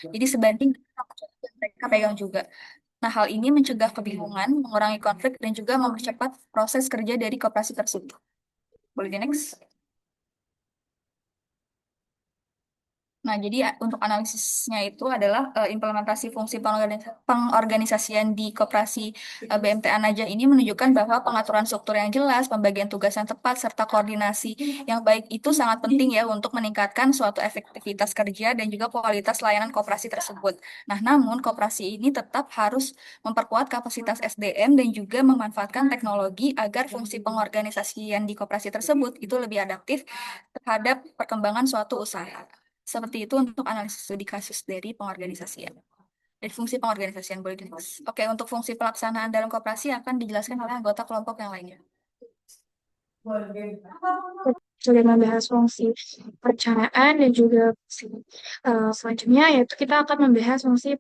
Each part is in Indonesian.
Jadi sebanding yang mereka pegang juga. Nah, hal ini mencegah kebingungan, mengurangi konflik, dan juga mempercepat proses kerja dari koperasi tersebut. Boleh di next? Nah, jadi untuk analisisnya itu adalah implementasi fungsi pengorganisasian di koperasi BMTA Naja ini menunjukkan bahwa pengaturan struktur yang jelas, pembagian tugas yang tepat, serta koordinasi yang baik itu sangat penting ya untuk meningkatkan suatu efektivitas kerja dan juga kualitas layanan koperasi tersebut. Nah, namun koperasi ini tetap harus memperkuat kapasitas SDM dan juga memanfaatkan teknologi agar fungsi pengorganisasian di koperasi tersebut itu lebih adaptif terhadap perkembangan suatu usaha. Seperti itu untuk analisis studi kasus dari pengorganisasian. Dari fungsi pengorganisasian boleh ditulis. Oke, untuk fungsi pelaksanaan dalam koperasi akan dijelaskan oleh anggota kelompok yang lainnya. Sudah membahas fungsi perencanaan dan juga fungsi selanjutnya, yaitu kita akan membahas fungsi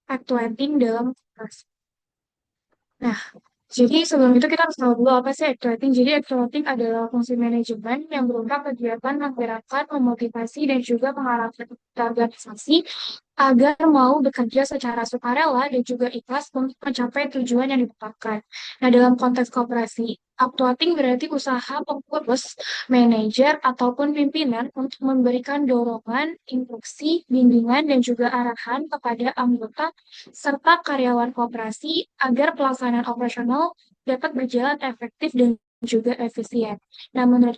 actuating dalam koperasi. Nah, jadi sebelum itu kita harus tahu dulu apa sih actuating. Jadi actuating adalah fungsi manajemen yang berupa kegiatan menggerakkan, memotivasi, dan juga mengarahkan organisasi agar mau bekerja secara sukarela dan juga ikhlas untuk mencapai tujuan yang ditetapkan. Nah, dalam konteks koperasi, actuating berarti usaha pengurus, manajer, ataupun pimpinan untuk memberikan dorongan, instruksi, bimbingan, dan juga arahan kepada anggota serta karyawan koperasi agar pelaksanaan operasional dapat berjalan efektif dan juga efisien. Nah, menurut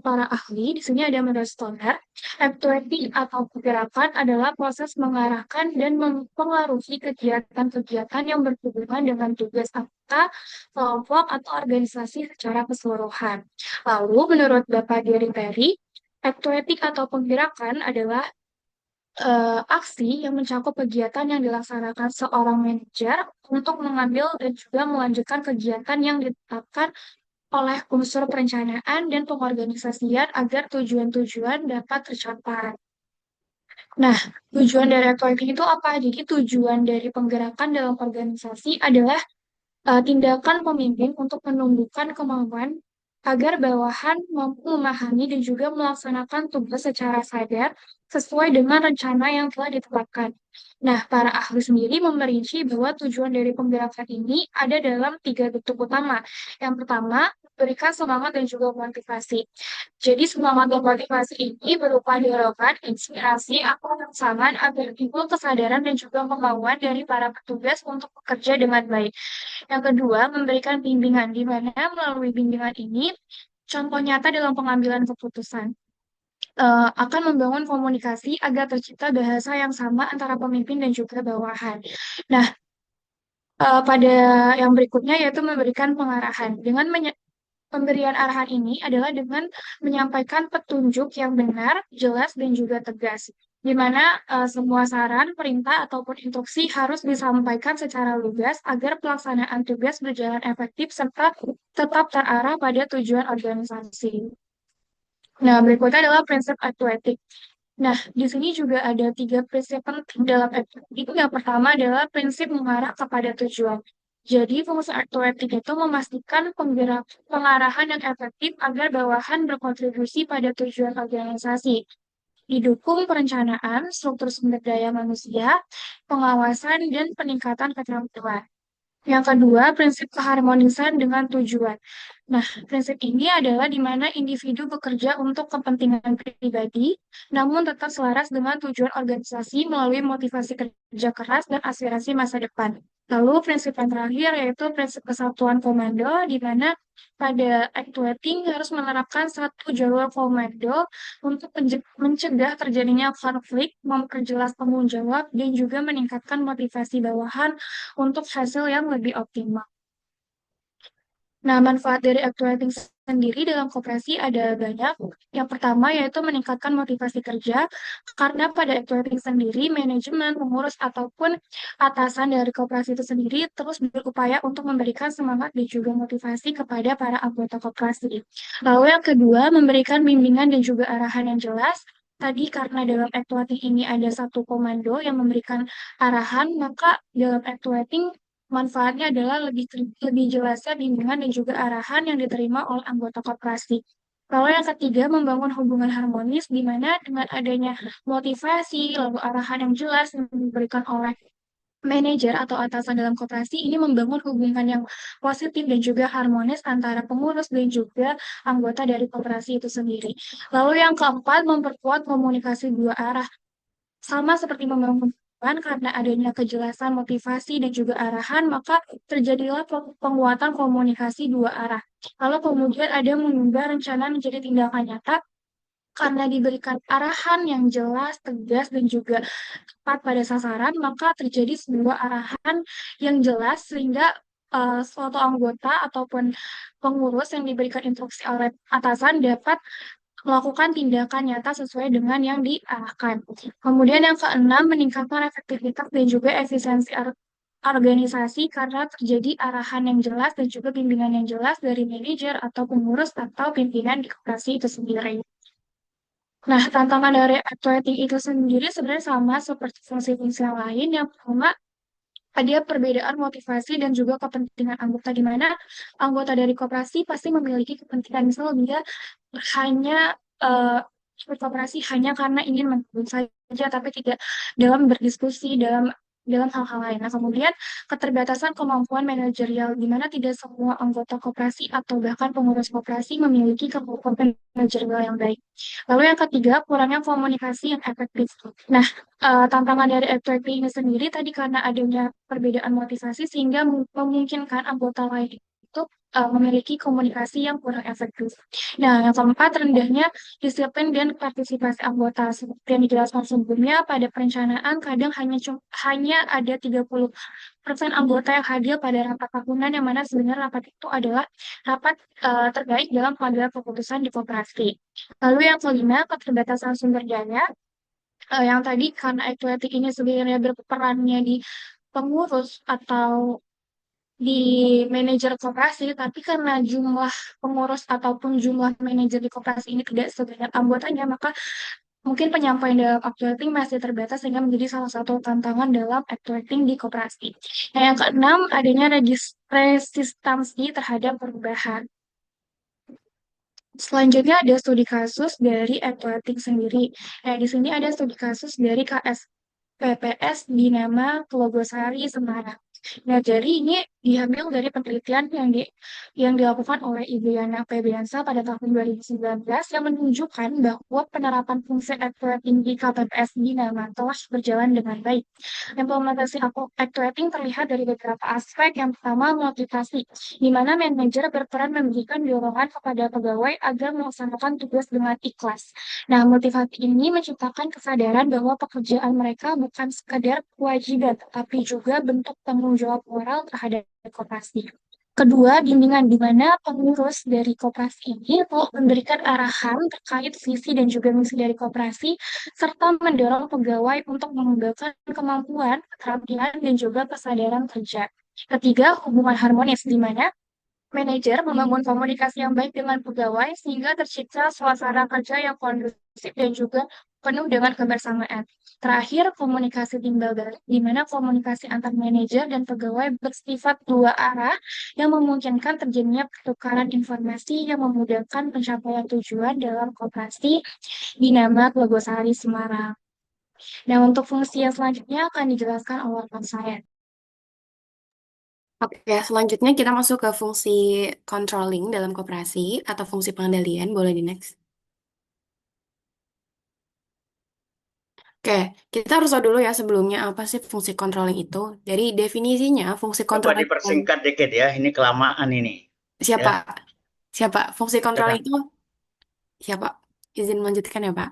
para ahli, di sini ada menurut standar, actuating atau pergerakan adalah proses mengarahkan dan mempengaruhi kegiatan-kegiatan yang berhubungan dengan tugas anggota, kelompok, atau organisasi secara keseluruhan. Lalu, menurut Bapak Gary Perry, actuating atau penggerakan adalah aksi yang mencakup kegiatan yang dilaksanakan seorang manajer untuk mengambil dan juga melanjutkan kegiatan yang ditetapkan oleh unsur perencanaan dan pengorganisasian agar tujuan-tujuan dapat tercapai. Nah, tujuan dari actuating itu apa? Jadi tujuan dari penggerakan dalam organisasi adalah tindakan pemimpin untuk menumbuhkan kemampuan agar bawahan mampu memahami dan juga melaksanakan tugas secara sadar sesuai dengan rencana yang telah ditetapkan. Nah, para ahli sendiri memerinci bahwa tujuan dari penggerakan ini ada dalam tiga bentuk utama. Yang pertama, berikan semangat dan juga motivasi. Jadi semangat dan motivasi ini berupa dorongan, inspirasi, atau rangsangan agar timbul kesadaran dan juga kemauan dari para petugas untuk bekerja dengan baik. Yang kedua, memberikan bimbingan, di mana melalui bimbingan ini, contoh nyata dalam pengambilan keputusan akan membangun komunikasi agar tercipta bahasa yang sama antara pemimpin dan juga bawahan. Nah, pada yang berikutnya yaitu memberikan pengarahan. Pemberian arahan ini adalah dengan menyampaikan petunjuk yang benar, jelas, dan juga tegas, di mana semua saran, perintah, ataupun instruksi harus disampaikan secara lugas agar pelaksanaan tugas berjalan efektif serta tetap terarah pada tujuan organisasi. Nah, berikutnya adalah prinsip actuatic. Nah, di sini juga ada tiga prinsip penting dalam actuatic. Yang pertama adalah prinsip mengarah kepada tujuan. Jadi, fungsi actuatic itu memastikan pengarahan yang efektif agar bawahan berkontribusi pada tujuan organisasi. Didukung perencanaan, struktur sumber daya manusia, pengawasan, dan peningkatan keterampilan. Yang kedua, prinsip keharmonisan dengan tujuan. Nah, prinsip ini adalah di mana individu bekerja untuk kepentingan pribadi, namun tetap selaras dengan tujuan organisasi melalui motivasi kerja keras dan aspirasi masa depan. Lalu, prinsip yang terakhir yaitu prinsip kesatuan komando, di mana pada actuating harus menerapkan satu jalur komando untuk mencegah terjadinya konflik, memperjelas tanggung jawab, dan juga meningkatkan motivasi bawahan untuk hasil yang lebih optimal. Nah, manfaat dari actuating sendiri dalam koperasi ada banyak. Yang pertama yaitu meningkatkan motivasi kerja, karena pada actuating sendiri, manajemen, pengurus, ataupun atasan dari koperasi itu sendiri terus berupaya untuk memberikan semangat dan juga motivasi kepada para anggota koperasi. Lalu yang kedua, memberikan bimbingan dan juga arahan yang jelas. Tadi karena dalam actuating ini ada satu komando yang memberikan arahan, maka dalam actuating manfaatnya adalah lebih jelasnya bimbingan dan juga arahan yang diterima oleh anggota koperasi. Lalu yang ketiga, membangun hubungan harmonis di mana dengan adanya motivasi, lalu arahan yang jelas yang diberikan oleh manajer atau atasan dalam koperasi ini membangun hubungan yang positif dan juga harmonis antara pengurus dan juga anggota dari koperasi itu sendiri. Lalu yang keempat, memperkuat komunikasi dua arah. Sama seperti membangun hubungan karena adanya kejelasan motivasi dan juga arahan, maka terjadilah penguatan komunikasi dua arah. Lalu kemudian ada mengubah rencana menjadi tindakan nyata karena diberikan arahan yang jelas, tegas, dan juga tepat pada sasaran, maka terjadi sebuah arahan yang jelas sehingga suatu anggota ataupun pengurus yang diberikan instruksi oleh atasan dapat melakukan tindakan nyata sesuai dengan yang diarahkan. Kemudian yang keenam, meningkatkan efektivitas dan juga efisiensi organisasi karena terjadi arahan yang jelas dan juga bimbingan yang jelas dari manajer atau pengurus atau pimpinan di koperasi itu sendiri. Nah, tantangan dari activating itu sendiri sebenarnya sama seperti fungsi-fungsi yang lain. Yang pertama, ada perbedaan motivasi dan juga kepentingan anggota, di mana anggota dari koperasi pasti memiliki kepentingan. Misal dia hanya ikut koperasi hanya karena ingin menabung saja, tapi tidak dalam berdiskusi, dalam hal-hal lain. Nah, kemudian keterbatasan kemampuan manajerial, di mana tidak semua anggota koperasi atau bahkan pengurus koperasi memiliki kemampuan manajerial yang baik. Lalu yang ketiga, kurangnya komunikasi yang efektif. Nah, tantangan dari F2P ini sendiri tadi karena adanya perbedaan motivasi sehingga memungkinkan anggota lain itu memiliki komunikasi yang kurang efektif. Nah, yang keempat, rendahnya disiplin dan partisipasi anggota. Seperti yang dijelaskan sebelumnya, pada perencanaan kadang hanya ada 30% anggota yang hadir pada rapat tahunan, yang mana sebenarnya rapat itu adalah rapat terkait dalam pengambilan keputusan di koperasi. Lalu yang kelima, keterbatasan sumber daya. Yang tadi karena equity ini sebenarnya berperannya di pengurus atau di manajer koperasi, tapi karena jumlah pengurus ataupun jumlah manajer di koperasi ini tidak sebanyak anggotanya, maka mungkin penyampaian dalam actuating masih terbatas sehingga menjadi salah satu tantangan dalam actuating di koperasi. Nah, yang keenam, adanya resistansi terhadap perubahan. Selanjutnya ada studi kasus dari actuating sendiri. Nah, di sini ada studi kasus dari PPS Dinama Telogosari Semarang. Nah, jadi ini diambil dari penelitian yang dilakukan oleh Ibu Yana Febriansa pada tahun 2019 yang menunjukkan bahwa penerapan fungsi actuating di KPPS Dinama telah berjalan dengan baik. Implementasi actuating terlihat dari beberapa aspek. Yang pertama, motivasi, di mana manajer berperan memberikan dorongan kepada pegawai agar melaksanakan tugas dengan ikhlas. Nah, motivasi ini menciptakan kesadaran bahwa pekerjaan mereka bukan sekadar kewajiban, tetapi juga bentuk tanggung jawab moral terhadap koperasi. Kedua, bimbingan, di mana pengurus dari koperasi ini telah memberikan arahan terkait visi dan juga misi dari koperasi, serta mendorong pegawai untuk mengembangkan kemampuan, keterampilan, dan juga kesadaran kerja. Ketiga, hubungan harmonis, di mana manajer membangun komunikasi yang baik dengan pegawai sehingga tercipta suasana kerja yang kondusif dan juga penuh dengan kebersamaan. Terakhir, komunikasi timbal balik, di mana komunikasi antar manajer dan pegawai bersifat dua arah yang memungkinkan terjadinya pertukaran informasi yang memudahkan pencapaian tujuan dalam koperasi Dinama Telogosari Semarang. Nah, untuk fungsi yang selanjutnya akan dijelaskan oleh rekan saya. Oke, selanjutnya kita masuk ke fungsi controlling dalam koperasi atau fungsi pengendalian. Boleh di next. Oke, kita harus tahu dulu ya sebelumnya apa sih fungsi controlling itu. Jadi definisinya fungsi Coba controlling dipersingkat dikit ya, ini kelamaan ini. Ya, siapa? Siapa? Fungsi controlling silakan. itu siapa? Izin melanjutkan ya, Pak.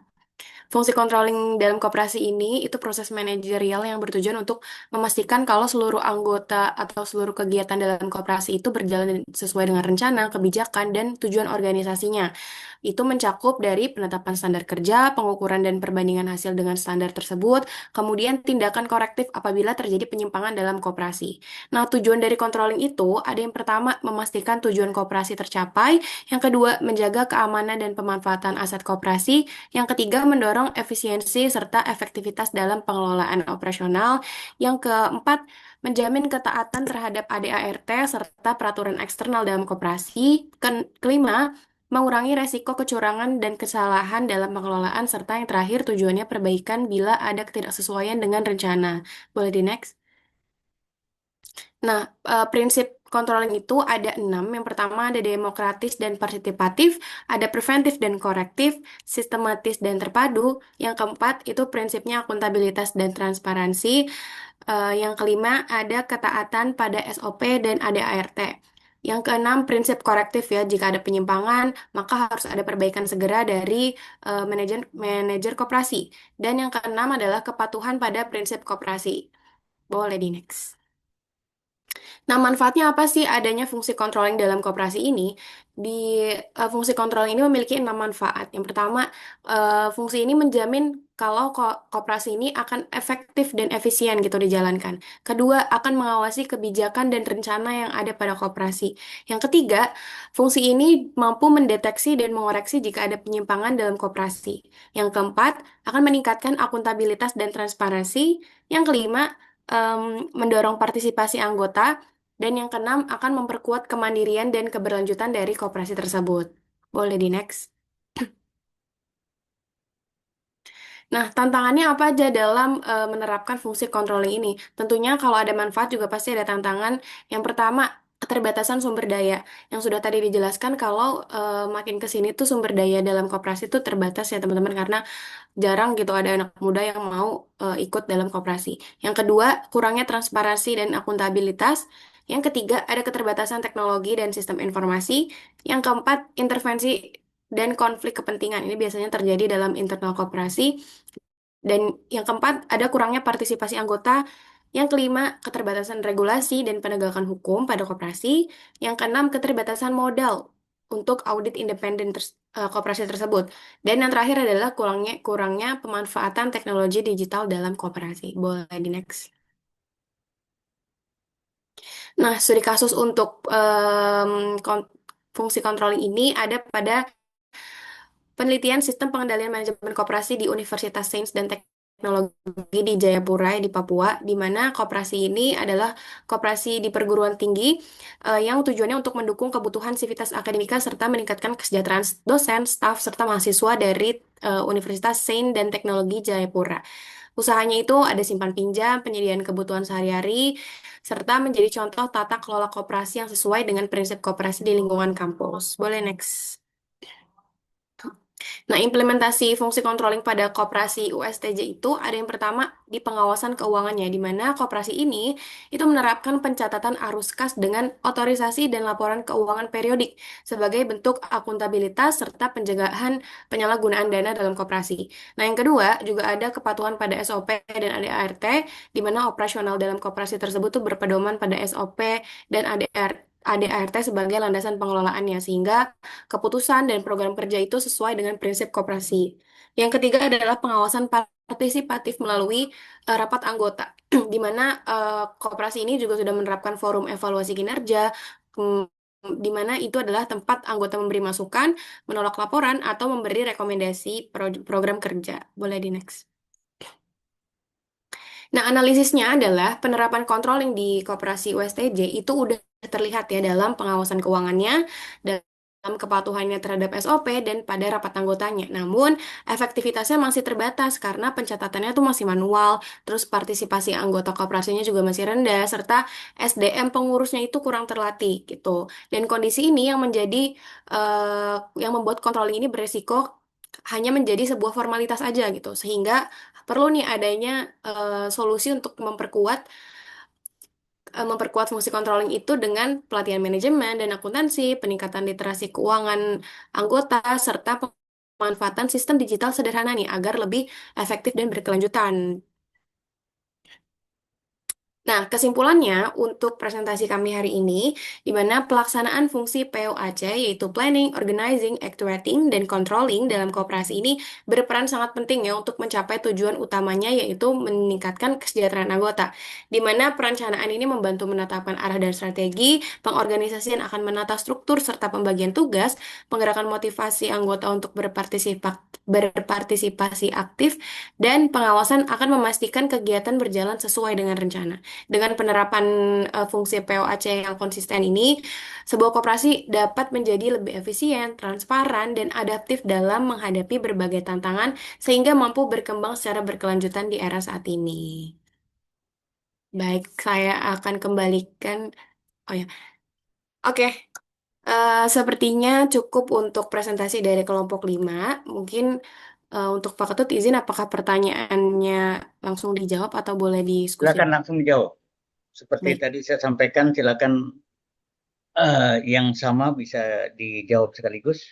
Fungsi controlling dalam koperasi ini itu proses manajerial yang bertujuan untuk memastikan kalau seluruh anggota atau seluruh kegiatan dalam koperasi itu berjalan sesuai dengan rencana, kebijakan, dan tujuan organisasinya. Itu mencakup dari penetapan standar kerja, pengukuran dan perbandingan hasil dengan standar tersebut, kemudian tindakan korektif apabila terjadi penyimpangan dalam koperasi. Nah, tujuan dari controlling itu ada yang pertama memastikan tujuan koperasi tercapai, yang kedua menjaga keamanan dan pemanfaatan aset koperasi, yang ketiga mendorong efisiensi serta efektivitas dalam pengelolaan operasional, yang keempat menjamin ketaatan terhadap ADART serta peraturan eksternal dalam koperasi, kelima mengurangi resiko kecurangan dan kesalahan dalam pengelolaan, serta yang terakhir tujuannya perbaikan bila ada ketidaksesuaian dengan rencana. Boleh di next? Nah, prinsip controlling itu ada 6. Yang pertama ada demokratis dan partisipatif, ada preventif dan korektif, sistematis dan terpadu. Yang keempat itu prinsipnya akuntabilitas dan transparansi. Yang kelima ada ketaatan pada SOP dan ADART. Yang keenam prinsip korektif ya, jika ada penyimpangan maka harus ada perbaikan segera dari manajer manajer koperasi. Dan yang keenam adalah kepatuhan pada prinsip koperasi. Boleh di next. Nah, manfaatnya apa sih adanya fungsi controlling dalam koperasi ini? Di fungsi controlling ini memiliki 6 manfaat. Yang pertama, fungsi ini menjamin kalau koperasi ini akan efektif dan efisien gitu dijalankan. Kedua, akan mengawasi kebijakan dan rencana yang ada pada koperasi. Yang ketiga, fungsi ini mampu mendeteksi dan mengoreksi jika ada penyimpangan dalam koperasi. Yang keempat, akan meningkatkan akuntabilitas dan transparansi. Yang kelima, mendorong partisipasi anggota. Dan yang keenam akan memperkuat kemandirian dan keberlanjutan dari koperasi tersebut. Boleh di next. Nah, tantangannya apa aja dalam menerapkan fungsi controlling ini? Tentunya kalau ada manfaat juga pasti ada tantangan. Yang pertama, keterbatasan sumber daya. Yang sudah tadi dijelaskan kalau makin ke sini tuh sumber daya dalam koperasi itu terbatas ya teman-teman, karena jarang gitu ada anak muda yang mau ikut dalam koperasi. Yang kedua, kurangnya transparansi dan akuntabilitas. Yang ketiga, ada keterbatasan teknologi dan sistem informasi. Yang keempat, intervensi dan konflik kepentingan. Ini biasanya terjadi dalam internal koperasi. Dan yang keempat, ada kurangnya partisipasi anggota. Yang kelima, keterbatasan regulasi dan penegakan hukum pada koperasi. Yang keenam, keterbatasan modal untuk audit independen koperasi tersebut. Dan yang terakhir adalah kurangnya pemanfaatan teknologi digital dalam koperasi. Boleh di next. Nah, studi kasus untuk fungsi controlling ini ada pada penelitian sistem pengendalian manajemen koperasi di Universitas Sains dan Teknologi di Jayapura di Papua, di mana koperasi ini adalah koperasi di perguruan tinggi yang tujuannya untuk mendukung kebutuhan sivitas akademika serta meningkatkan kesejahteraan dosen, staf, serta mahasiswa dari Universitas Sains dan Teknologi Jayapura. Usahanya itu ada simpan pinjam, penyediaan kebutuhan sehari-hari, serta menjadi contoh tata kelola koperasi yang sesuai dengan prinsip koperasi di lingkungan kampus. Boleh next. Nah, implementasi fungsi controlling pada koperasi USTJ itu ada yang pertama di pengawasan keuangannya, di mana koperasi ini itu menerapkan pencatatan arus kas dengan otorisasi dan laporan keuangan periodik sebagai bentuk akuntabilitas serta pencegahan penyalahgunaan dana dalam koperasi. Nah, yang kedua juga ada kepatuhan pada SOP dan ADART, di mana operasional dalam koperasi tersebut tuh berpedoman pada SOP dan ADART sebagai landasan pengelolaannya, sehingga keputusan dan program kerja itu sesuai dengan prinsip koperasi. Yang ketiga adalah pengawasan partisipatif melalui rapat anggota, di mana koperasi ini juga sudah menerapkan forum evaluasi kinerja, mm, di mana itu adalah tempat anggota memberi masukan, menolak laporan, atau memberi rekomendasi program kerja. Boleh di next. Nah, analisisnya adalah penerapan controlling di koperasi USTJ itu udah terlihat ya dalam pengawasan keuangannya, dalam kepatuhannya terhadap SOP, dan pada rapat anggotanya. Namun, efektivitasnya masih terbatas karena pencatatannya tuh masih manual, terus partisipasi anggota koperasinya juga masih rendah, serta SDM pengurusnya itu kurang terlatih gitu. Dan kondisi ini yang membuat controlling ini beresiko hanya menjadi sebuah formalitas aja gitu, sehingga perlu nih adanya solusi untuk memperkuat fungsi controlling itu dengan pelatihan manajemen dan akuntansi, peningkatan literasi keuangan anggota, serta pemanfaatan sistem digital sederhana nih agar lebih efektif dan berkelanjutan. Nah, kesimpulannya untuk presentasi kami hari ini, di mana pelaksanaan fungsi POAC, yaitu Planning, Organizing, Actuating, dan Controlling dalam koperasi ini berperan sangat penting ya untuk mencapai tujuan utamanya, yaitu meningkatkan kesejahteraan anggota. Di mana perencanaan ini membantu menetapkan arah dan strategi, pengorganisasian akan menata struktur serta pembagian tugas, menggerakkan motivasi anggota untuk berpartisipasi aktif, dan pengawasan akan memastikan kegiatan berjalan sesuai dengan rencana. Dengan penerapan fungsi POAC yang konsisten ini, sebuah koperasi dapat menjadi lebih efisien, transparan, dan adaptif dalam menghadapi berbagai tantangan sehingga mampu berkembang secara berkelanjutan di era saat ini. Baik, saya akan kembalikan. Oh ya, oke. Sepertinya cukup untuk presentasi dari kelompok 5. Mungkin untuk Pak Ketut izin apakah pertanyaannya langsung dijawab atau boleh diskusi? Silakan langsung dijawab. Seperti Baik. tadi saya sampaikan, silakan yang sama bisa dijawab sekaligus.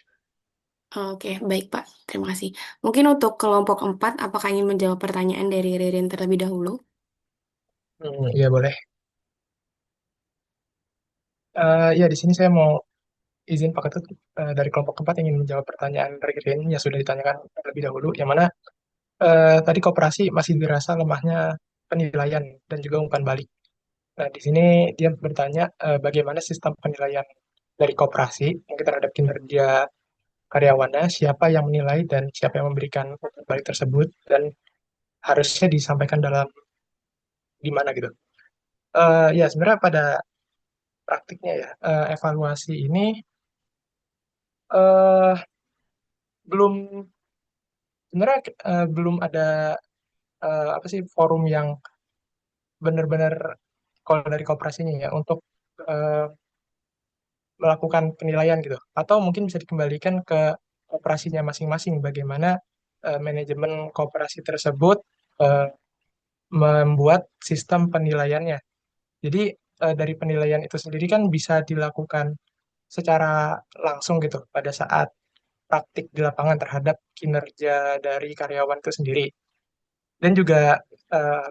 Oke, baik Pak. Terima kasih. Mungkin untuk kelompok 4, apakah ingin menjawab pertanyaan dari Ririn terlebih dahulu? Iya boleh. Ya di sini saya mau izin Pak Ketut dari kelompok keempat ingin menjawab pertanyaan Ririn yang sudah ditanyakan terlebih dahulu, yang mana tadi koperasi masih dirasa lemahnya penilaian dan juga umpan balik. Nah di sini dia bertanya bagaimana sistem penilaian dari koperasi mungkin terhadap kinerja karyawannya, siapa yang menilai dan siapa yang memberikan umpan balik tersebut dan harusnya disampaikan dalam di mana gitu. Ya sebenarnya pada praktiknya ya evaluasi ini eh belum sebenarnya belum ada apa sih forum yang benar-benar kalau dari kooperasinya ya untuk eh, melakukan penilaian gitu atau mungkin bisa dikembalikan ke kooperasinya masing-masing bagaimana manajemen kooperasi tersebut eh, membuat sistem penilaiannya. Jadi dari penilaian itu sendiri kan bisa dilakukan secara langsung gitu pada saat praktik di lapangan terhadap kinerja dari karyawan itu sendiri. Dan juga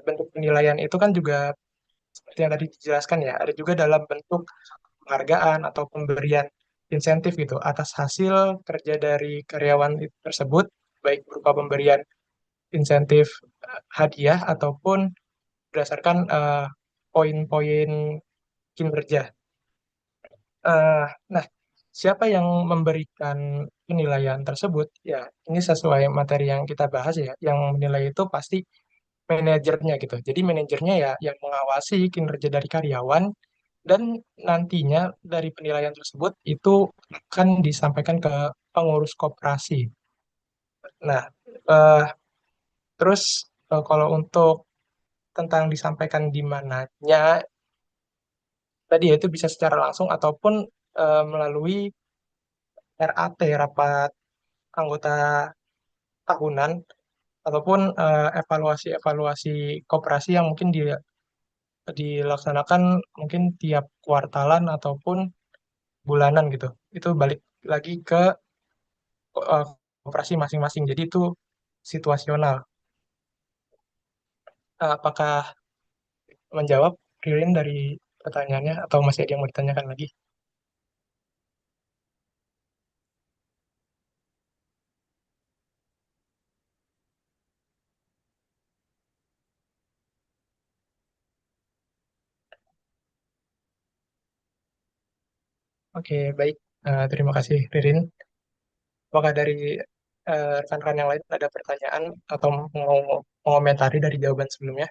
bentuk penilaian itu kan juga seperti yang tadi dijelaskan ya, ada juga dalam bentuk penghargaan atau pemberian insentif gitu atas hasil kerja dari karyawan tersebut, baik berupa pemberian insentif hadiah ataupun berdasarkan poin-poin kinerja. Nah, siapa yang memberikan penilaian tersebut? Ya, ini sesuai materi yang kita bahas ya. Yang menilai itu pasti manajernya gitu. Jadi manajernya ya yang mengawasi kinerja dari karyawan dan nantinya dari penilaian tersebut itu akan disampaikan ke pengurus koperasi. Nah, eh, terus kalau untuk tentang disampaikan di mananya, tadi ya itu bisa secara langsung ataupun melalui RAT, rapat anggota tahunan, ataupun evaluasi-evaluasi koperasi yang mungkin dilaksanakan mungkin tiap kuartalan ataupun bulanan gitu. Itu balik lagi ke uh, operasi masing-masing. Jadi itu situasional. Apakah menjawab Ririn dari pertanyaannya atau masih ada yang mau ditanyakan lagi? Oke, baik. Terima kasih Ririn. Apakah dari rekan-rekan yang lain ada pertanyaan atau mau mengomentari dari jawaban sebelumnya?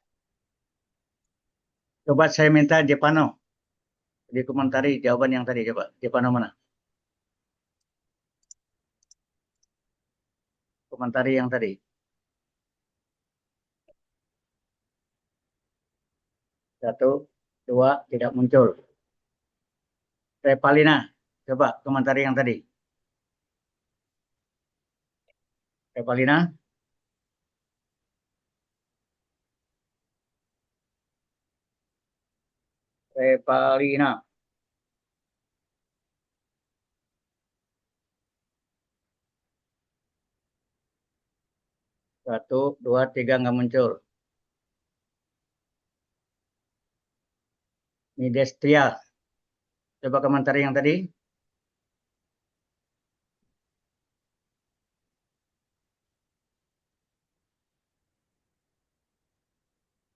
Coba saya minta Jepano dikomentari jawaban yang tadi. Coba Jepano mana? Komentari yang tadi. Satu, dua, tidak muncul. Revalina, coba komentari yang tadi. Revalina, Revalina. Satu, dua, tiga nggak muncul. Midestia, coba komentari yang tadi.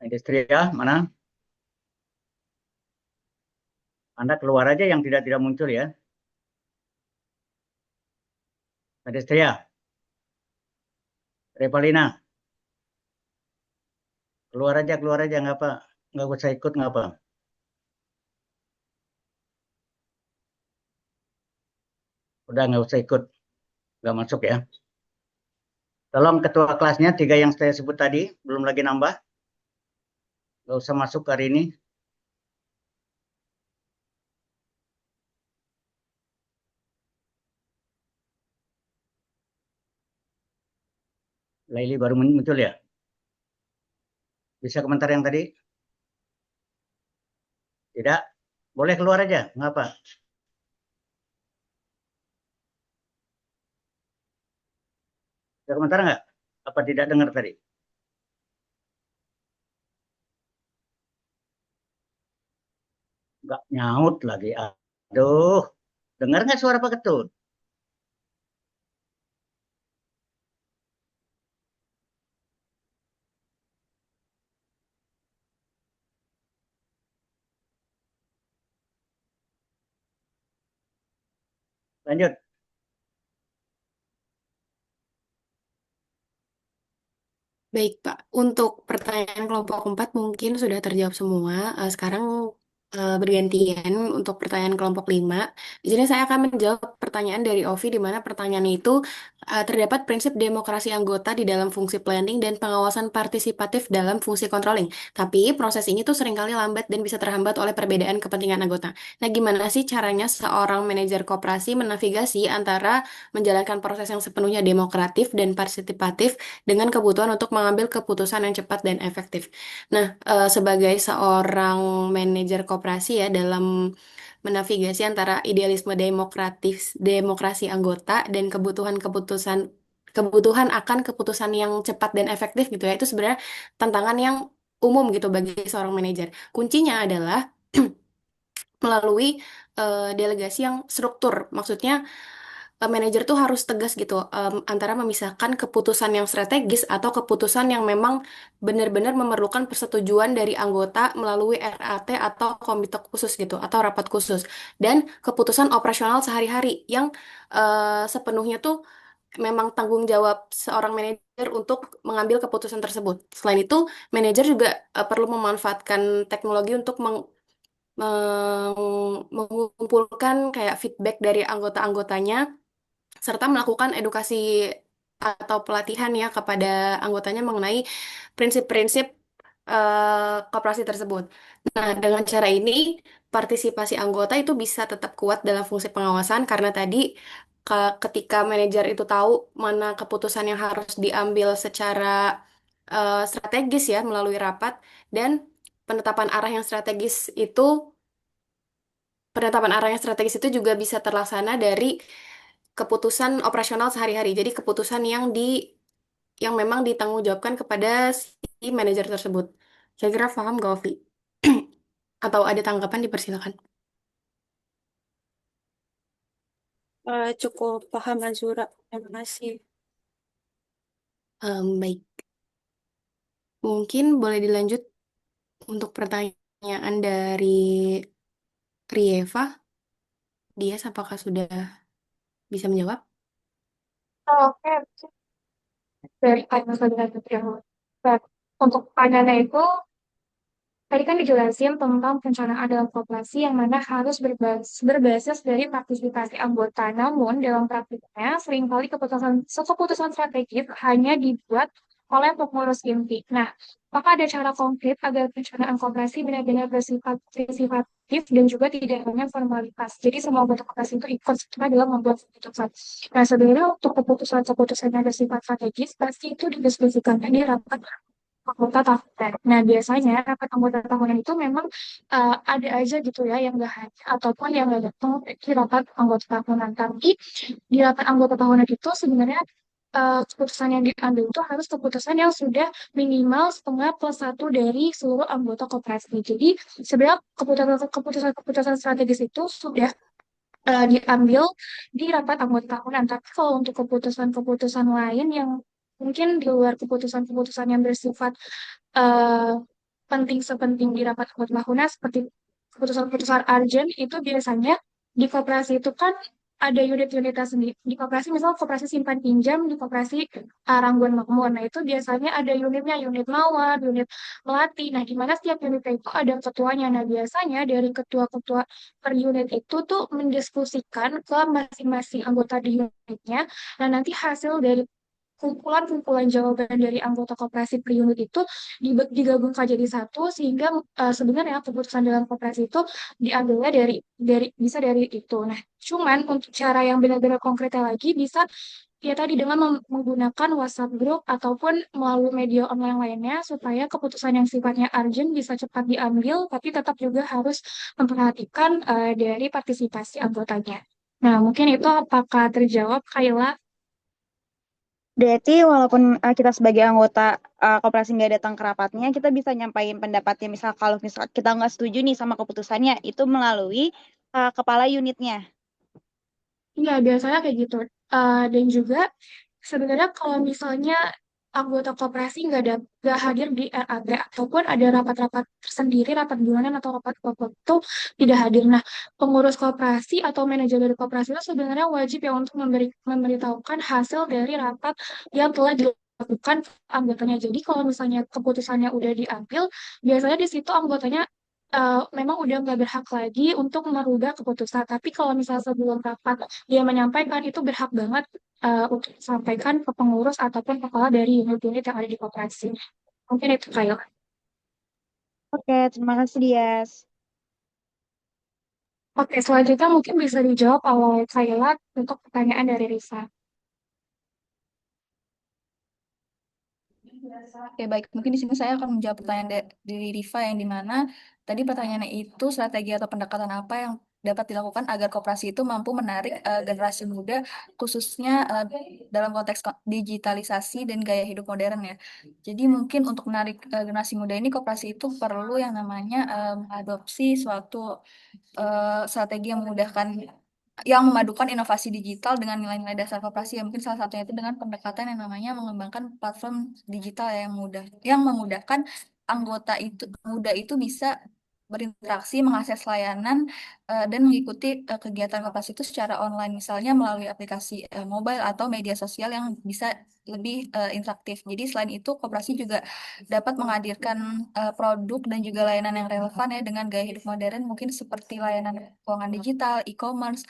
Midestia, mana? Anda keluar aja yang tidak muncul ya. Midestia, Revalina, keluar aja nggak apa. nggak usah ikut nggak apa? Udah nggak usah ikut, nggak masuk ya. Tolong ketua kelasnya 3 yang saya sebut tadi, belum lagi nambah, nggak usah masuk hari ini. Laili baru muncul ya. Bisa komentar yang tadi? Tidak? Boleh keluar aja, nggak apa. Ada komentar nggak? Apa tidak dengar tadi? Nggak nyaut lagi. Aduh, dengar nggak suara Pak Ketut? Lanjut. Baik, Pak. Untuk pertanyaan kelompok 4 mungkin sudah terjawab semua. Sekarang bergantian untuk pertanyaan kelompok 5. Di sini saya akan menjawab pertanyaan dari Ovi, di mana pertanyaannya itu terdapat prinsip demokrasi anggota di dalam fungsi planning dan pengawasan partisipatif dalam fungsi controlling. Tapi proses ini tuh seringkali lambat dan bisa terhambat oleh perbedaan kepentingan anggota. Nah, gimana sih caranya seorang manajer koperasi menavigasi antara menjalankan proses yang sepenuhnya demokratif dan partisipatif dengan kebutuhan untuk mengambil keputusan yang cepat dan efektif. Nah, sebagai seorang manajer koperasi ya dalam menavigasi antara idealisme demokrasi anggota dan kebutuhan akan keputusan yang cepat dan efektif gitu ya. Itu sebenarnya tantangan yang umum gitu bagi seorang manajer. Kuncinya adalah melalui delegasi yang struktur. Maksudnya manajer tuh harus tegas gitu antara memisahkan keputusan yang strategis atau keputusan yang memang benar-benar memerlukan persetujuan dari anggota melalui RAT atau komite khusus gitu atau rapat khusus dan keputusan operasional sehari-hari yang sepenuhnya tuh memang tanggung jawab seorang manajer untuk mengambil keputusan tersebut. Selain itu, manajer juga perlu memanfaatkan teknologi untuk mengumpulkan kayak feedback dari anggota-anggotanya serta melakukan edukasi atau pelatihan ya kepada anggotanya mengenai prinsip-prinsip koperasi tersebut. Nah, dengan cara ini partisipasi anggota itu bisa tetap kuat dalam fungsi pengawasan karena tadi ketika manajer itu tahu mana keputusan yang harus diambil secara strategis ya melalui rapat dan penetapan arah yang strategis itu penetapan arah yang strategis itu juga bisa terlaksana dari keputusan operasional sehari-hari. Jadi keputusan yang memang ditanggungjawabkan kepada si manajer tersebut. Saya kira paham gak, Ovi? Atau ada tanggapan dipersilakan. Cukup paham Azura. Terima kasih. Baik, mungkin boleh dilanjut untuk pertanyaan dari Rieva. Dia apakah sudah bisa menjawab? Oke, dari pertanyaan yang untuk pertanyaannya itu tadi kan dijelasin tentang perencanaan dalam koperasi yang mana harus berbasis dari partisipasi anggota. Namun dalam praktiknya seringkali keputusan strategis hanya dibuat oleh pengurus inti. Nah, maka ada cara konkret agar perencanaan koperasi benar-benar bersifat partisipatif dan juga tidak hanya formalitas. Jadi semua anggota koperasi itu ikut serta dalam membuat keputusan. Nah, sebenarnya untuk keputusan-keputusan yang bersifat strategis pasti itu didiskusikan di rapat anggota tahunan. Nah, biasanya rapat anggota tahunan itu memang ada aja gitu ya yang nggak hadir ataupun yang nggak datang di rapat anggota tahunan. Tapi di rapat anggota tahunan itu sebenarnya keputusan yang diambil itu harus keputusan yang sudah minimal setengah plus satu dari seluruh anggota koperasi. Jadi sebenarnya keputusan-keputusan strategis itu sudah diambil di rapat anggota tahunan. Tapi kalau untuk keputusan-keputusan lain yang mungkin di luar keputusan-keputusan yang bersifat eh, penting sepenting di rapat anggota tahunan seperti keputusan-keputusan urgent itu biasanya di koperasi itu kan ada unit-unitnya sendiri. Di koperasi, misal koperasi simpan pinjam, di koperasi Rangguan Makmur. Nah, itu biasanya ada unitnya, unit mawar, unit melati. Nah, di mana setiap unitnya itu ada ketuanya. Nah, biasanya dari ketua-ketua per unit itu tuh mendiskusikan ke masing-masing anggota di unitnya. Nah, nanti hasil dari kumpulan-kumpulan jawaban dari anggota koperasi per unit itu digabungkan jadi satu sehingga sebenarnya keputusan dalam koperasi itu diambilnya dari bisa dari itu. Nah, cuman untuk cara yang benar-benar konkretnya lagi bisa ya tadi dengan menggunakan WhatsApp group ataupun melalui media online lainnya supaya keputusan yang sifatnya urgent bisa cepat diambil tapi tetap juga harus memperhatikan dari partisipasi anggotanya. Nah, mungkin itu apakah terjawab, Kayla? Berarti walaupun kita sebagai anggota koperasi nggak datang ke rapatnya, kita bisa nyampaikan pendapatnya. Misal kalau misal kita nggak setuju nih sama keputusannya, itu melalui kepala unitnya. Iya, biasanya kayak gitu. Dan juga sebenarnya kalau misalnya anggota koperasi nggak hadir di RAT ataupun ada rapat-rapat tersendiri, rapat bulanan atau rapat pokok itu tidak hadir. Nah, pengurus koperasi atau manajer dari koperasi itu sebenarnya wajib ya untuk memberitahukan hasil dari rapat yang telah dilakukan anggotanya. Jadi kalau misalnya keputusannya udah diambil, biasanya di situ anggotanya memang udah nggak berhak lagi untuk merubah keputusan. Tapi kalau misalnya sebelum rapat dia menyampaikan itu berhak banget untuk disampaikan ke pengurus ataupun kepala dari unit-unit yang ada di koperasi. Mungkin itu kayak. Oke, terima kasih Dias. Oke, selanjutnya mungkin bisa dijawab oleh Kayla untuk pertanyaan dari Risa. Oke, baik. Mungkin di sini saya akan menjawab pertanyaan dari Riva yang di mana tadi pertanyaannya itu strategi atau pendekatan apa yang dapat dilakukan agar koperasi itu mampu menarik generasi muda khususnya dalam konteks digitalisasi dan gaya hidup modern ya. Jadi mungkin untuk menarik generasi muda ini koperasi itu perlu yang namanya mengadopsi suatu strategi yang memudahkan yang memadukan inovasi digital dengan nilai-nilai dasar koperasi ya mungkin salah satunya itu dengan pendekatan yang namanya mengembangkan platform digital yang memudahkan anggota itu muda itu bisa berinteraksi mengakses layanan dan mengikuti kegiatan koperasi itu secara online misalnya melalui aplikasi mobile atau media sosial yang bisa lebih interaktif. Jadi selain itu koperasi juga dapat menghadirkan produk dan juga layanan yang relevan ya dengan gaya hidup modern mungkin seperti layanan keuangan digital, e-commerce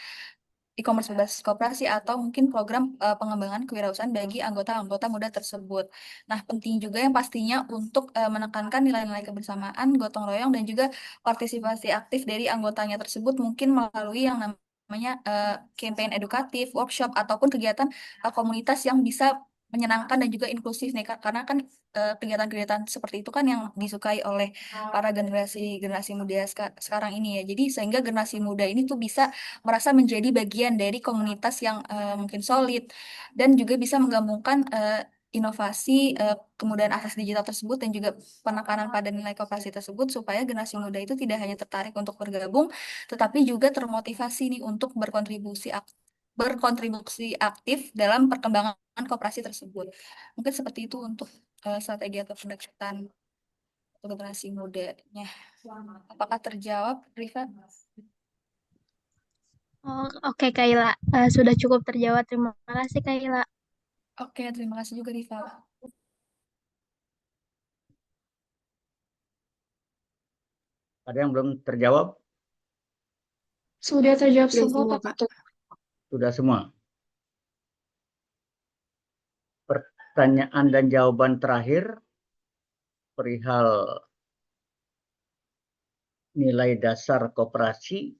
berbasis koperasi atau mungkin program pengembangan kewirausahaan bagi anggota-anggota muda tersebut. Nah, penting juga yang pastinya untuk menekankan nilai-nilai kebersamaan, gotong royong dan juga partisipasi aktif dari anggotanya tersebut mungkin melalui yang namanya campaign edukatif, workshop ataupun kegiatan komunitas yang bisa menyenangkan dan juga inklusif nih Kak. Karena kan kegiatan-kegiatan seperti itu kan yang disukai oleh para generasi muda sekarang ini ya. Jadi sehingga generasi muda ini tuh bisa merasa menjadi bagian dari komunitas yang mungkin solid dan juga bisa menggabungkan inovasi kemudahan akses digital tersebut dan juga penekanan pada nilai koperasi tersebut supaya generasi muda itu tidak hanya tertarik untuk bergabung tetapi juga termotivasi nih untuk berkontribusi aktif dalam perkembangan koperasi tersebut. Mungkin seperti itu untuk strategi atau pendekatan untuk generasi mudanya. Apakah terjawab, Rifa? Oh, oke Kayla. Sudah cukup terjawab. Terima kasih Kayla. Oke, terima kasih juga Rifa. Ada yang belum terjawab? Sudah terjawab Sudah semua, semua, Pak Pak. Ketut. Sudah semua. Pertanyaan dan jawaban terakhir perihal nilai dasar koperasi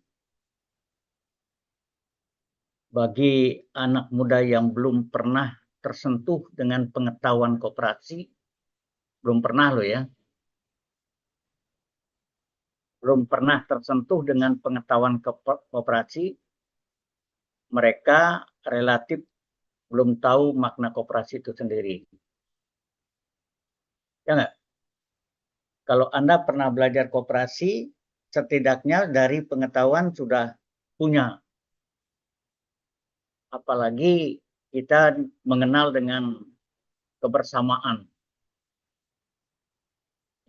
bagi anak muda yang belum pernah tersentuh dengan pengetahuan koperasi, belum pernah loh ya, belum pernah tersentuh dengan pengetahuan koperasi, mereka relatif belum tahu makna koperasi itu sendiri. Ya nggak? Kalau Anda pernah belajar koperasi, setidaknya dari pengetahuan sudah punya. Apalagi kita mengenal dengan kebersamaan.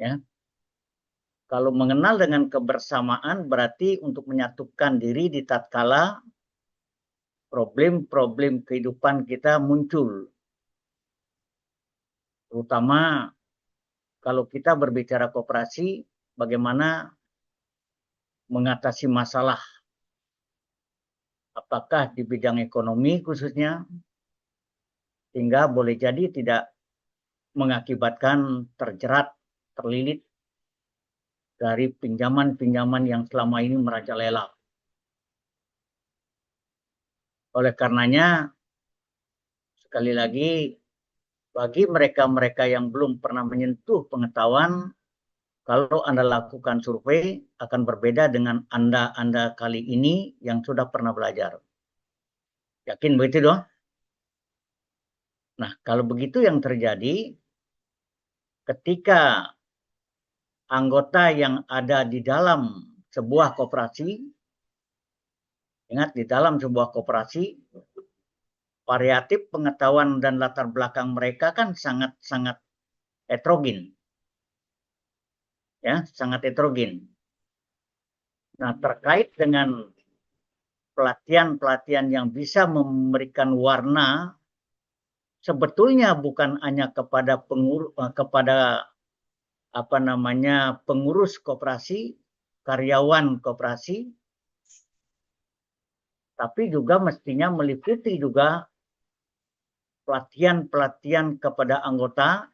Ya. Kalau mengenal dengan kebersamaan berarti untuk menyatukan diri di tatkala problem-problem kehidupan kita muncul. Terutama kalau kita berbicara koperasi, bagaimana mengatasi masalah, apakah di bidang ekonomi khususnya, sehingga boleh jadi tidak mengakibatkan terjerat, terlilit dari pinjaman-pinjaman yang selama ini merajalela. Oleh karenanya, sekali lagi, bagi mereka-mereka yang belum pernah menyentuh pengetahuan, kalau Anda lakukan survei akan berbeda dengan Anda kali ini yang sudah pernah belajar. Yakin begitu dong? Nah, kalau begitu yang terjadi, ketika anggota yang ada di dalam sebuah koperasi, ingat di dalam sebuah koperasi, variatif pengetahuan dan latar belakang mereka kan sangat-sangat heterogen. Ya, sangat heterogen. Nah, terkait dengan pelatihan-pelatihan yang bisa memberikan warna, sebetulnya bukan hanya kepada pengurus koperasi, karyawan koperasi, tapi juga mestinya meliputi juga pelatihan-pelatihan kepada anggota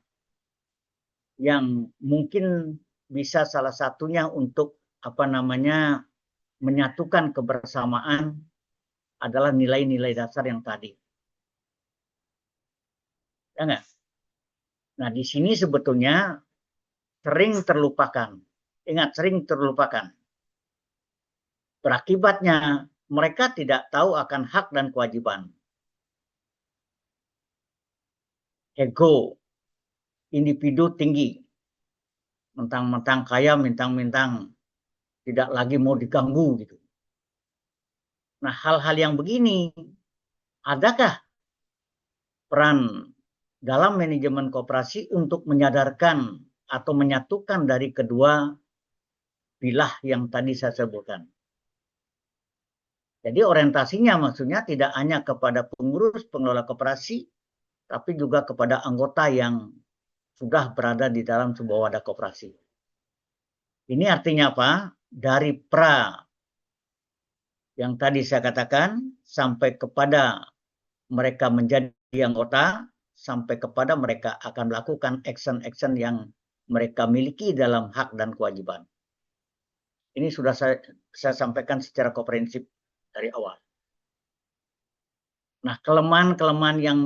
yang mungkin bisa salah satunya untuk menyatukan kebersamaan adalah nilai-nilai dasar yang tadi. Ya enggak? Nah, di sini sebetulnya sering terlupakan. Ingat, sering terlupakan. Berakibatnya mereka tidak tahu akan hak dan kewajiban. Ego individu tinggi. Mentang-mentang kaya, mentang-mentang tidak lagi mau diganggu gitu. Nah, hal-hal yang begini, adakah peran dalam manajemen koperasi untuk menyadarkan atau menyatukan dari kedua bilah yang tadi saya sebutkan? Jadi orientasinya maksudnya tidak hanya kepada pengurus pengelola koperasi, tapi juga kepada anggota yang sudah berada di dalam sebuah wadah koperasi. Ini artinya apa? Dari pra yang tadi saya katakan sampai kepada mereka menjadi anggota, sampai kepada mereka akan melakukan action-action yang mereka miliki dalam hak dan kewajiban. Ini sudah saya sampaikan secara komprehensif dari awal. Nah, kelemahan-kelemahan yang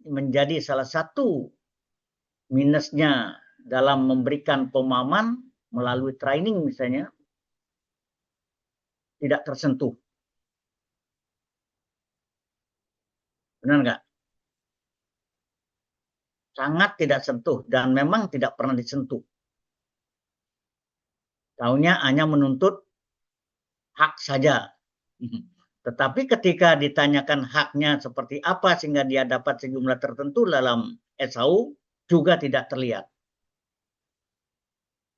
menjadi salah satu minusnya dalam memberikan pemahaman melalui training misalnya, tidak tersentuh. Benar nggak? Sangat tidak sentuh dan memang tidak pernah disentuh. Taunya hanya menuntut hak saja. Tetapi ketika ditanyakan haknya seperti apa sehingga dia dapat sejumlah tertentu dalam SHU, juga tidak terlihat.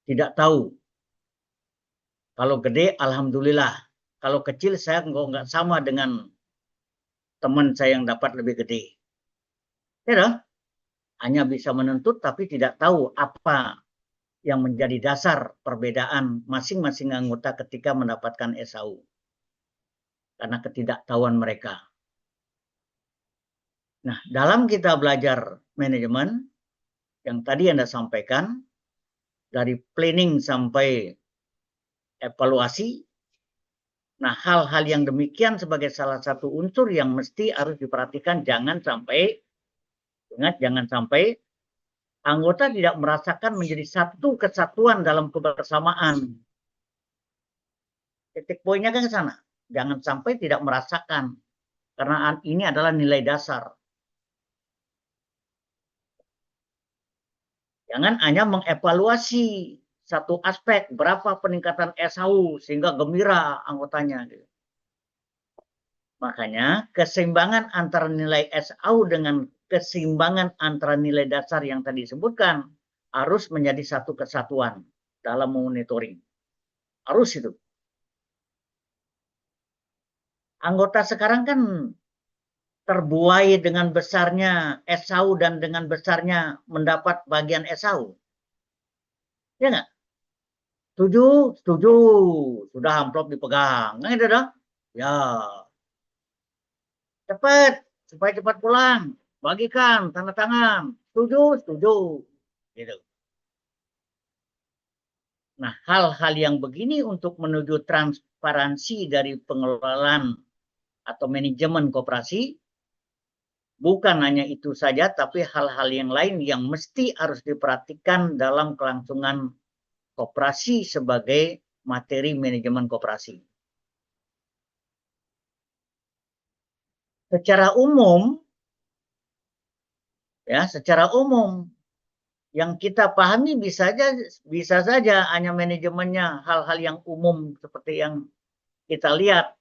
Tidak tahu. Kalau gede, alhamdulillah. Kalau kecil, saya nggak sama dengan teman saya yang dapat lebih gede. Ya, hanya bisa menuntut tapi tidak tahu apa yang menjadi dasar perbedaan masing-masing anggota ketika mendapatkan SHU. Karena ketidaktahuan mereka. Nah, dalam kita belajar manajemen, yang tadi Anda sampaikan, dari planning sampai evaluasi, nah hal-hal yang demikian sebagai salah satu unsur yang mesti harus diperhatikan, jangan sampai anggota tidak merasakan menjadi satu kesatuan dalam kebersamaan. Titik poinnya kan ke sana. Jangan sampai tidak merasakan. Karena ini adalah nilai dasar. Jangan hanya mengevaluasi satu aspek, berapa peningkatan SHU sehingga gembira anggotanya. Makanya keseimbangan antara nilai SHU dengan keseimbangan antara nilai dasar yang tadi disebutkan harus menjadi satu kesatuan dalam monitoring. Harus itu. Anggota sekarang kan terbuai dengan besarnya Esau dan dengan besarnya mendapat bagian Esau. Ya nggak? Setuju? Setuju. Sudah amplop dipegang. Nah, itu dong. Ya, cepat. Supaya cepat pulang. Bagikan, tanda tangan. Setuju? Setuju. Gitu. Nah, hal-hal yang begini untuk menuju transparansi dari pengelolaan atau manajemen koperasi, bukan hanya itu saja, tapi hal-hal yang lain yang mesti harus diperhatikan dalam kelangsungan koperasi sebagai materi manajemen koperasi. Secara umum, yang kita pahami bisa saja hanya manajemennya hal-hal yang umum seperti yang kita lihat,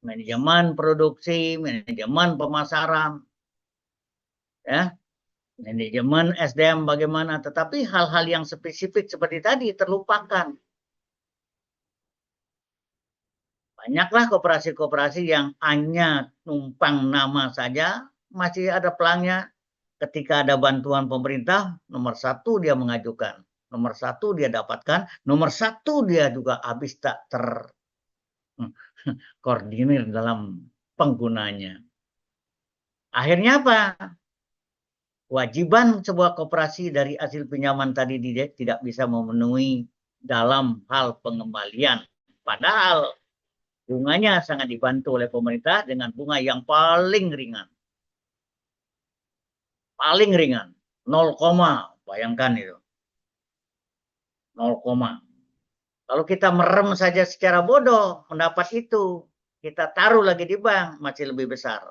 manajemen produksi, manajemen pemasaran, ya, manajemen SDM bagaimana, tetapi hal-hal yang spesifik seperti tadi terlupakan. Banyaklah koperasi-koperasi yang hanya numpang nama saja, masih ada pelangnya. Ketika ada bantuan pemerintah, nomor 1 dia mengajukan, nomor 1 dia dapatkan, nomor 1 dia juga habis tak terkoordinir dalam penggunanya. Akhirnya apa? Kewajiban sebuah koperasi dari hasil pinjaman tadi tidak bisa memenuhi dalam hal pengembalian. Padahal bunganya sangat dibantu oleh pemerintah dengan bunga yang paling ringan. Paling ringan. 0, bayangkan itu. 0, kalau kita merem saja secara bodoh mendapat itu, kita taruh lagi di bank masih lebih besar.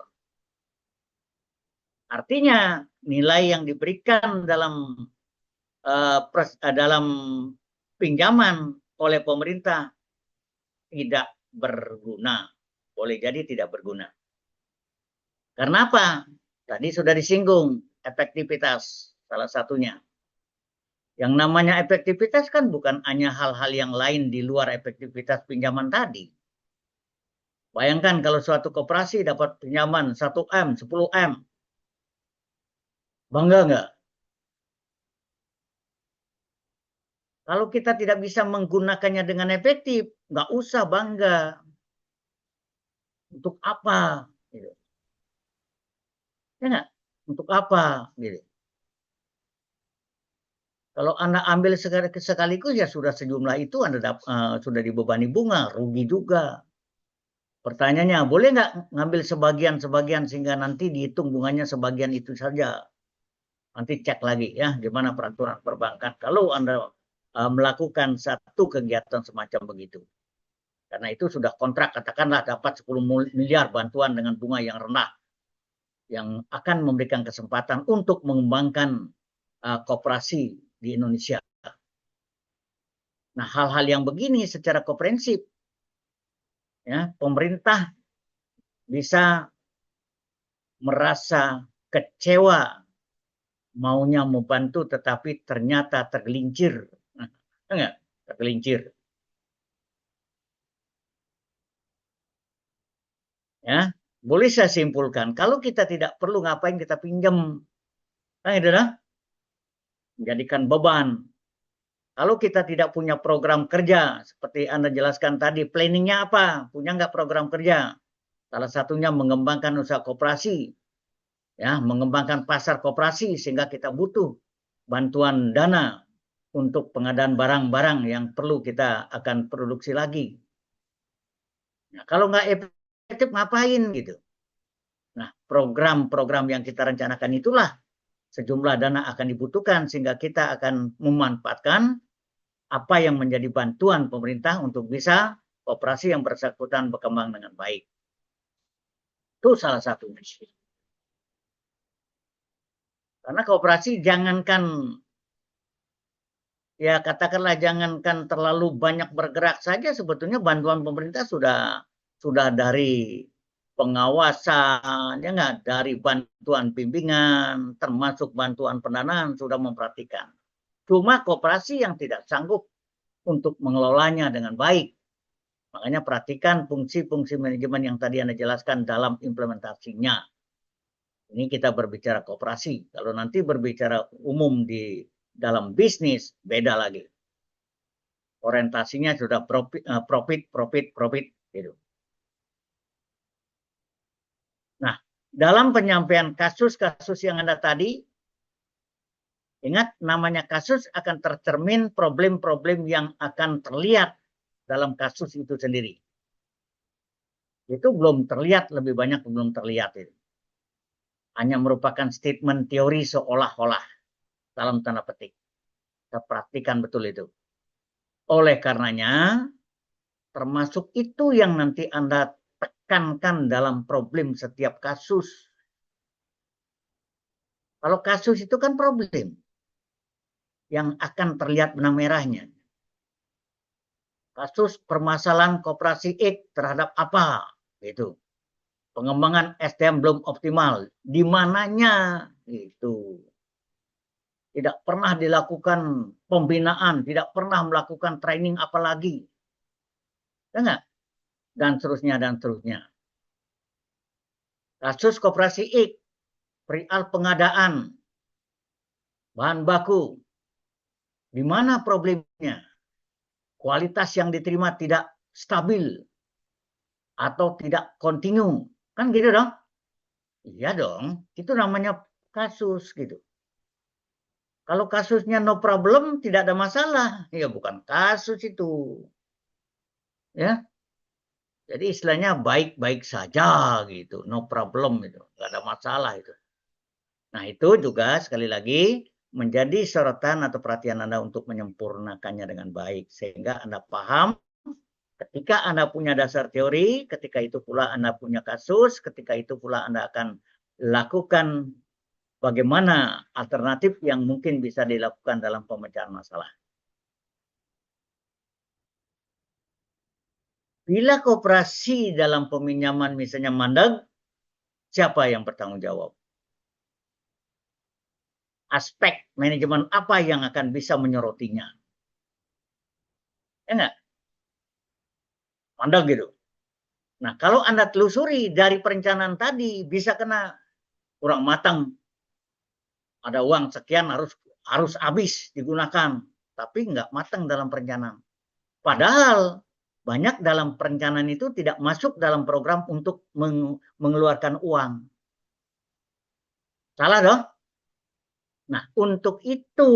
Artinya nilai yang diberikan dalam pinjaman oleh pemerintah tidak berguna. Boleh jadi tidak berguna. Karena apa? Tadi sudah disinggung efektivitas salah satunya. Yang namanya efektivitas kan bukan hanya hal-hal yang lain di luar efektivitas pinjaman tadi. Bayangkan kalau suatu koperasi dapat pinjaman 1M, 10M. Bangga nggak? Kalau kita tidak bisa menggunakannya dengan efektif, nggak usah bangga. Untuk apa? Gitu. Ya nggak? Untuk apa? Gitu. Kalau Anda ambil sekaligus ya sudah sejumlah itu Anda sudah dibebani bunga, rugi juga. Pertanyaannya, boleh nggak ngambil sebagian-sebagian sehingga nanti dihitung bunganya sebagian itu saja? Nanti cek lagi ya gimana peraturan perbankan kalau Anda melakukan satu kegiatan semacam begitu. Karena itu sudah kontrak, katakanlah dapat 10 miliar bantuan dengan bunga yang rendah yang akan memberikan kesempatan untuk mengembangkan koperasi di Indonesia. Nah, hal-hal yang begini secara komprehensif, ya, pemerintah bisa merasa kecewa maunya membantu tetapi ternyata tergelincir. Nah, enggak? Tergelincir. Ya, boleh saya simpulkan, kalau kita tidak perlu ngapain kita pinjam. Nah, itu dah menjadikan beban. Kalau kita tidak punya program kerja, seperti Anda jelaskan tadi, planningnya apa? Punya nggak program kerja? Salah satunya mengembangkan usaha koperasi, ya, mengembangkan pasar koperasi sehingga kita butuh bantuan dana untuk pengadaan barang-barang yang perlu kita akan produksi lagi. Nah, kalau nggak efektif ngapain gitu? Nah, program-program yang kita rencanakan itulah sejumlah dana akan dibutuhkan sehingga kita akan memanfaatkan apa yang menjadi bantuan pemerintah untuk bisa koperasi yang bersangkutan berkembang dengan baik. Itu salah satu misi. Karena koperasi jangankan, ya katakanlah jangankan terlalu banyak bergerak saja, sebetulnya bantuan pemerintah sudah dari pengawasan, ya nggak, dari bantuan bimbingan, termasuk bantuan pendanaan sudah memperhatikan. Cuma koperasi yang tidak sanggup untuk mengelolanya dengan baik. Makanya perhatikan fungsi-fungsi manajemen yang tadi Anda jelaskan dalam implementasinya. Ini kita berbicara koperasi. Kalau nanti berbicara umum di dalam bisnis, beda lagi. Orientasinya sudah profit, gitu. Nah, dalam penyampaian kasus-kasus yang ada tadi, ingat namanya kasus akan tercermin problem-problem yang akan terlihat dalam kasus itu sendiri. Itu belum terlihat, lebih banyak belum terlihat itu. Hanya merupakan statement teori seolah-olah dalam tanda petik. Kita praktikan betul itu. Oleh karenanya, termasuk itu yang nanti Anda tekankan dalam problem setiap kasus. Kalau kasus itu kan problem yang akan terlihat benang merahnya. Kasus permasalahan koperasi X terhadap apa? Gitu. Pengembangan SDM belum optimal. Di mananya? Itu. Tidak pernah dilakukan pembinaan, tidak pernah melakukan training apalagi. Enggak? Dan seterusnya, dan seterusnya. Kasus koperasi X, perihal pengadaan bahan baku. Di mana problemnya? Kualitas yang diterima tidak stabil atau tidak kontinu. Kan gitu dong? Iya dong, itu namanya kasus gitu. Kalau kasusnya no problem, tidak ada masalah. Ya bukan kasus itu. Ya. Jadi istilahnya baik-baik saja gitu. No problem itu. Nggak ada masalah itu. Nah itu juga sekali lagi menjadi sorotan atau perhatian Anda untuk menyempurnakannya dengan baik. Sehingga Anda paham ketika Anda punya dasar teori, ketika itu pula Anda punya kasus, ketika itu pula Anda akan lakukan bagaimana alternatif yang mungkin bisa dilakukan dalam pemecahan masalah. Bila koperasi dalam peminjaman misalnya mandeg, siapa yang bertanggung jawab? Aspek manajemen apa yang akan bisa menyorotinya? Ya enggak? Mandeg gitu. Nah, kalau Anda telusuri dari perencanaan tadi, bisa kena kurang matang. Ada uang sekian harus habis digunakan, tapi nggak matang dalam perencanaan. Padahal banyak dalam perencanaan itu tidak masuk dalam program untuk mengeluarkan uang. Salah dong? Nah, untuk itu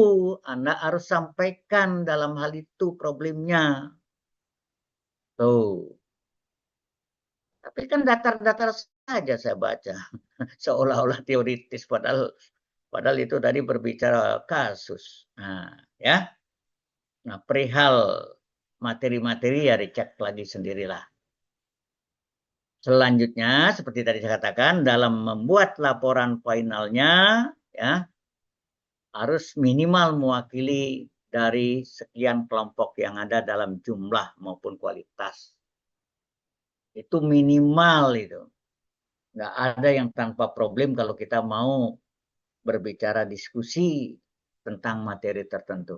Anda harus sampaikan dalam hal itu problemnya. Tuh. Tapi kan datar-datar saja saya baca. Seolah-olah teoritis, padahal itu tadi berbicara kasus. Nah, ya. Nah, perihal materi-materi ya dicek lagi sendirilah. Selanjutnya, seperti tadi saya katakan, dalam membuat laporan finalnya, ya, harus minimal mewakili dari sekian kelompok yang ada dalam jumlah maupun kualitas. Itu minimal itu. Nggak ada yang tanpa problem kalau kita mau berbicara diskusi tentang materi tertentu.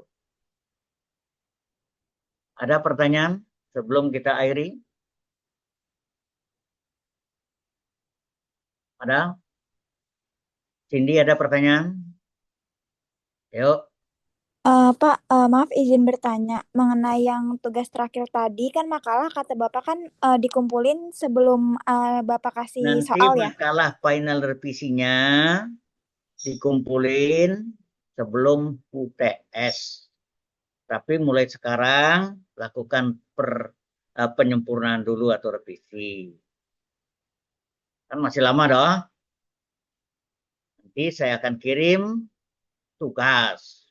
Ada pertanyaan sebelum kita akhiri? Ada? Cindy ada pertanyaan? Yuk. Pak, maaf izin bertanya mengenai yang tugas terakhir tadi kan makalah kata Bapak kan dikumpulin sebelum Bapak kasih Nanti soal ya. makalah final revisinya dikumpulin sebelum UTS. Tapi mulai sekarang lakukan penyempurnaan dulu atau revisi. Kan masih lama doh. Nanti saya akan kirim tugas.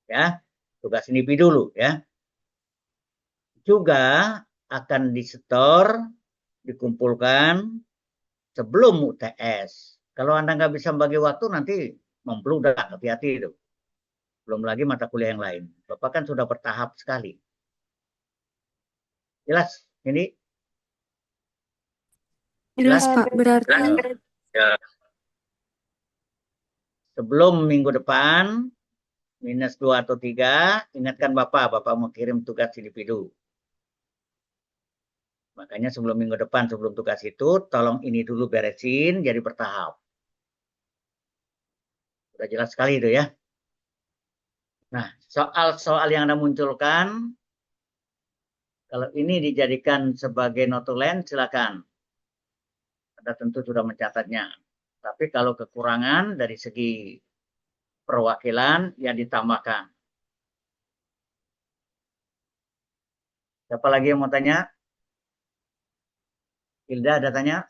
Ya, tugas individu dulu ya. Juga akan disetor, dikumpulkan sebelum UTS. Kalau Anda nggak bisa bagi waktu nanti membludak, hati-hati itu. Belum lagi mata kuliah yang lain. Bapak kan sudah bertahap sekali. Jelas? Ini? Jelas, Pak. Berarti Ya. Sebelum minggu depan, -2 atau 3, ingatkan Bapak mau kirim tugas individu. Makanya sebelum minggu depan, sebelum tugas itu, tolong ini dulu beresin, jadi bertahap. Sudah jelas sekali itu ya. Nah, soal-soal yang Anda munculkan, kalau ini dijadikan sebagai notulen, silakan. Anda tentu sudah mencatatnya. Tapi kalau kekurangan dari segi perwakilan, ya ditambahkan. Siapa lagi yang mau tanya? Hilda ada tanya?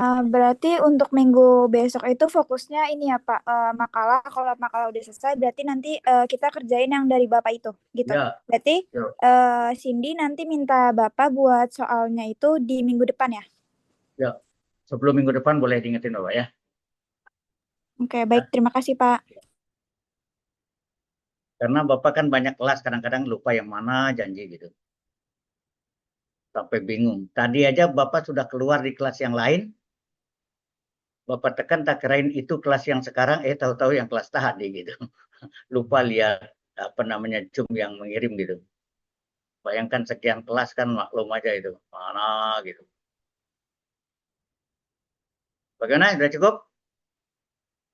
Berarti untuk minggu besok itu fokusnya ini ya Pak, makalah. Kalau makalah udah selesai, berarti nanti kita kerjain yang dari Bapak itu, gitu. Ya, Berarti yuk. Cindy nanti minta Bapak buat soalnya itu di minggu depan ya? Ya. Sebelum minggu depan boleh diingetin Bapak ya. Oke, baik. Terima kasih Pak. Karena Bapak kan banyak kelas, kadang-kadang lupa yang mana janji gitu. Sampai bingung. Tadi aja Bapak sudah keluar di kelas yang lain. Bapak tekan tak kirain itu kelas yang sekarang, tahu-tahu yang kelas tadi gitu. Lupa lihat apa namanya Zoom yang mengirim gitu. Bayangkan sekian kelas kan maklum aja itu. Mana gitu. Bagaimana? Sudah cukup?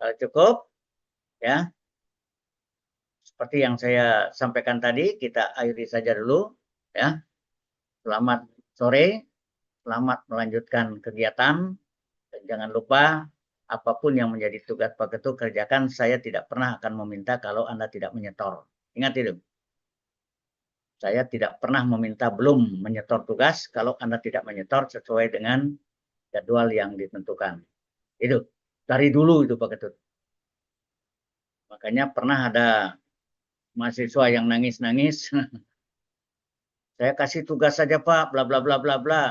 Kalau cukup, ya. Seperti yang saya sampaikan tadi, kita akhiri saja dulu. Ya. Selamat sore. Selamat melanjutkan kegiatan. Dan jangan lupa, apapun yang menjadi tugas Pak Ketua kerjakan, saya tidak pernah akan meminta kalau Anda tidak menyetor. Ingat itu. Saya tidak pernah meminta belum menyetor tugas kalau Anda tidak menyetor sesuai dengan jadwal yang ditentukan. Itu. Dari dulu itu Pak Ketut. Makanya pernah ada mahasiswa yang nangis-nangis. Saya kasih tugas saja Pak, bla bla bla bla bla.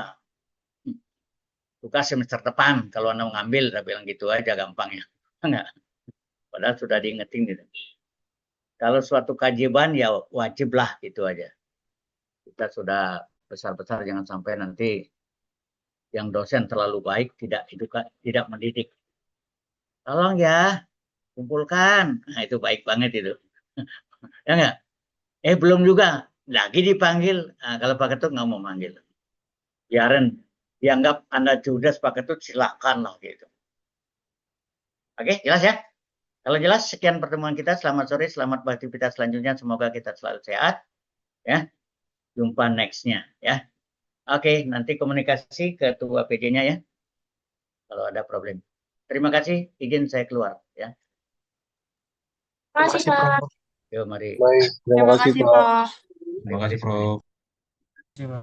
Tugas semester depan kalau Anda mengambil, saya bilang gitu aja gampangnya. Enggak. Padahal sudah diingetin gitu. Kalau suatu kewajiban ya wajiblah gitu aja. Kita sudah besar-besar jangan sampai nanti yang dosen terlalu baik tidak mendidik. Tolong ya, kumpulkan. Nah, itu baik banget itu. Ya enggak? Belum juga. Lagi dipanggil. Nah, kalau Pak Ketut nggak mau manggil. Biarin dianggap Anda judes Pak Ketut, silakan lah gitu. Oke, jelas ya? Kalau jelas, sekian pertemuan kita. Selamat sore, selamat beraktivitas selanjutnya. Semoga kita selalu sehat. Ya, jumpa next-nya ya. Oke, nanti komunikasi ke ketua PJ-nya ya. Kalau ada problem. Terima kasih, izin saya keluar ya. Terima kasih Pak. Yuk, mari. Baik, terima kasih Pak. Pak. Terima kasih Prof. Terima